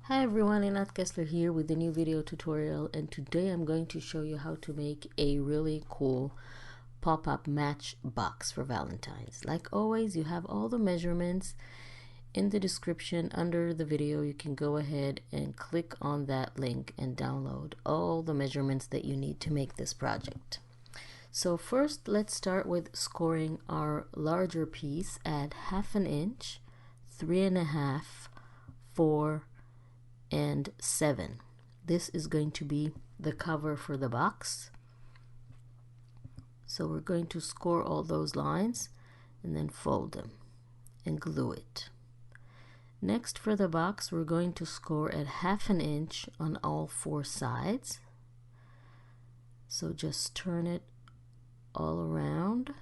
Hi everyone, Inat Kessler here with a new video tutorial, and today I'm going to show you how to make a really cool pop-up matchbox for Valentine's. Like always, you have all the measurements in the description under the video. You can go ahead and click on that link and download all the measurements that you need to make this project. So first, let's start with scoring our larger piece at 1/2 inch, 3.5, 4, and 7. This is going to be the cover for the box. So we're going to score all those lines and then fold them and glue it. Next, for the box, we're going to score at 1/2 inch on all 4 sides. So just turn it all around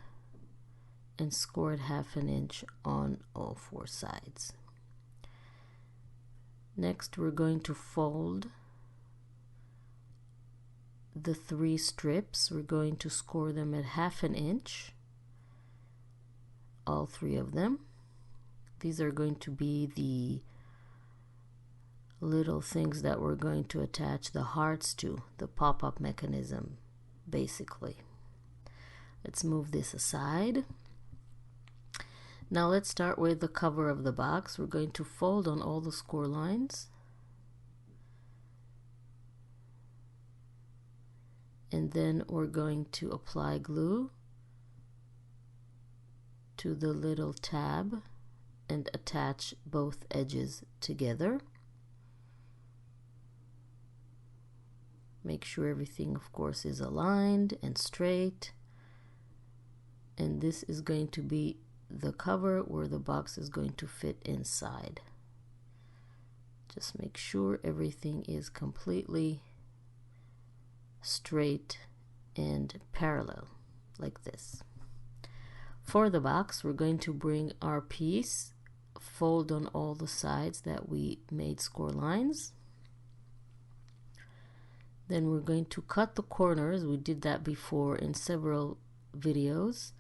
and score at 1/2 inch on all 4 sides. Next, we're going to fold the 3 strips. We're going to score them at 1/2 inch, all 3 of them. These are going to be the little things that we're going to attach the hearts to, the pop-up mechanism, basically. Let's move this aside. Now let's start with the cover of the box. We're going to fold on all the score lines. And then we're going to apply glue to the little tab and attach both edges together. Make sure everything, of course, is aligned and straight. And this is going to be the cover where the box is going to fit inside. Just make sure everything is completely straight and parallel, like this. For the box, we're going to bring our piece, fold on all the sides that we made score lines. Then we're going to cut the corners. We did that before in several videos.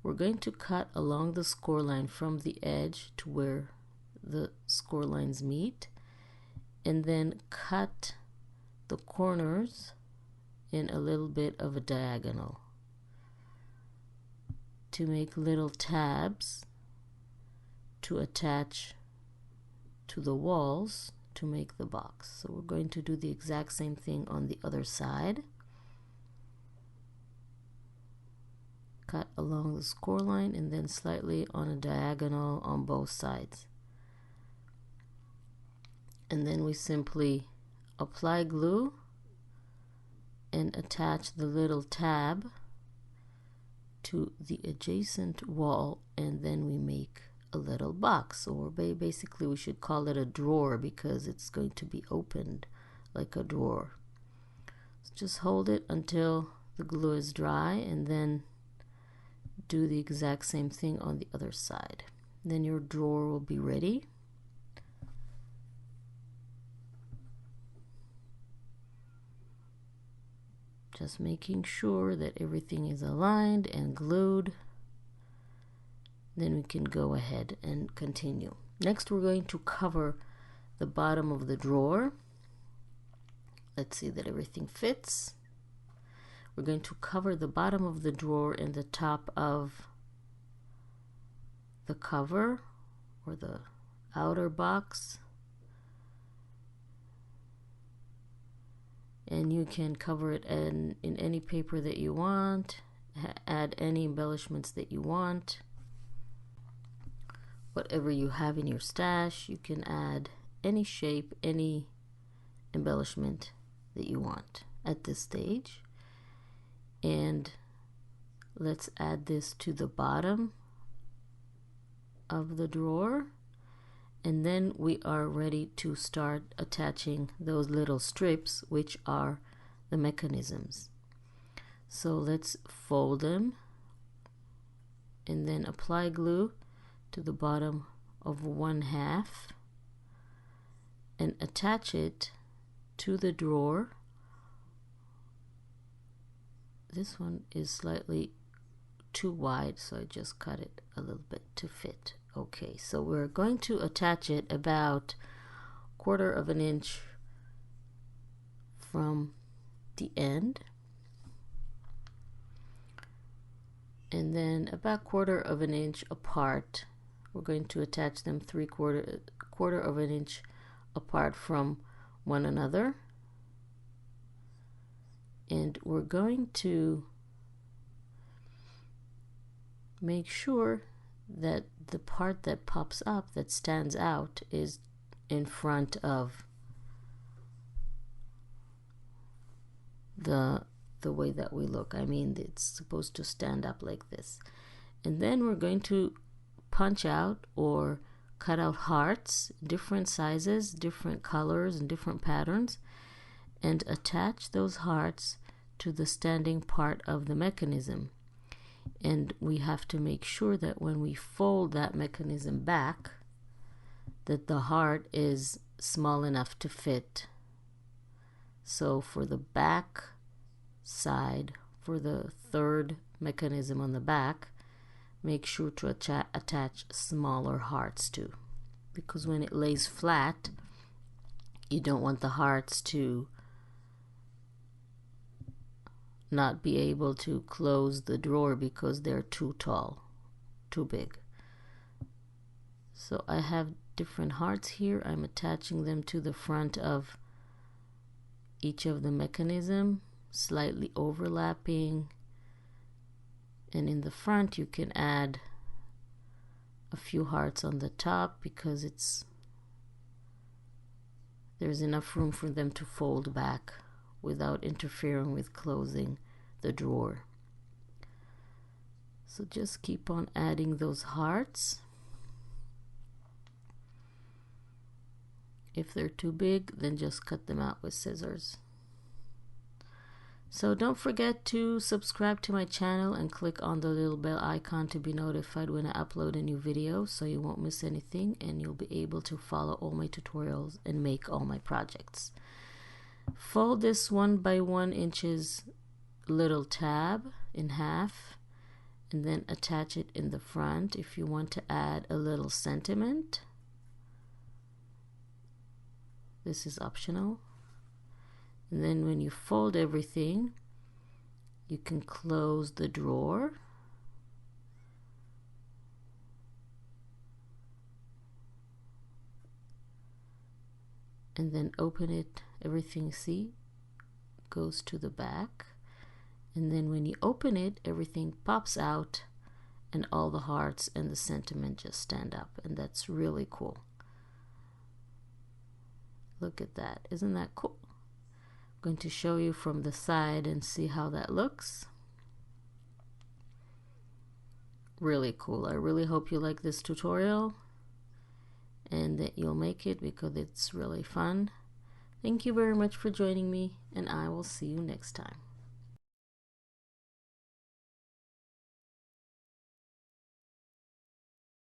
We're going to cut along the score line from the edge to where the score lines meet, and then cut the corners in a little bit of a diagonal to make little tabs to attach to the walls to make the box. So we're going to do the exact same thing on the other side. Cut along the score line and then slightly on a diagonal on both sides. And then we simply apply glue and attach the little tab to the adjacent wall, and then we make a little box, or basically we should call it a drawer because it's going to be opened like a drawer. So just hold it until the glue is dry and then do the exact same thing on the other side. Then your drawer will be ready. Just making sure that everything is aligned and glued. Then we can go ahead and continue. Next, we're going to cover the bottom of the drawer. Let's see that everything fits. We're going to cover the bottom of the drawer and the top of the cover or the outer box. And you can cover it in any paper that you want, add any embellishments that you want. Whatever you have in your stash, you can add any shape, any embellishment that you want at this stage. And let's add this to the bottom of the drawer, and then we are ready to start attaching those little strips, which are the mechanisms. So let's fold them and then apply glue to the bottom of 1/2 and attach it to the drawer. This one is slightly too wide, so I just cut it a little bit to fit. Okay, so we're going to attach it about 1/4 of an inch from the end, and then about 1/4 of an inch apart. We're going to attach them 3/4 of an inch apart from one another, and we're going to make sure that the part that pops up, that stands out, is in front of the way that we look. I mean, it's supposed to stand up like this. And then we're going to punch out or cut out hearts, different sizes, different colors, and different patterns, and attach those hearts to the standing part of the mechanism. And we have to make sure that when we fold that mechanism back, that the heart is small enough to fit. So for the back side, for the third mechanism on the back, make sure to attach smaller hearts too, because when it lays flat, you don't want the hearts to not be able to close the drawer because they're too tall, too big. So I have different hearts here. I'm attaching them to the front of each of the mechanism, slightly overlapping, and in the front you can add a few hearts on the top because there's enough room for them to fold back without interfering with closing the drawer. So just keep on adding those hearts. If they're too big, then just cut them out with scissors. So don't forget to subscribe to my channel and click on the little bell icon to be notified when I upload a new video, so you won't miss anything and you'll be able to follow all my tutorials and make all my projects. Fold this 1 by 1 inches little tab in half and then attach it in the front if you want to add a little sentiment. This is optional. And then when you fold everything, you can close the drawer. And then open it. Everything, see, goes to the back. And then when you open it, everything pops out and all the hearts and the sentiment just stand up. And that's really cool. Look at that. Isn't that cool? I'm going to show you from the side and see how that looks. Really cool. I really hope you like this tutorial and that you'll make it because it's really fun. Thank you very much for joining me, and I will see you next time.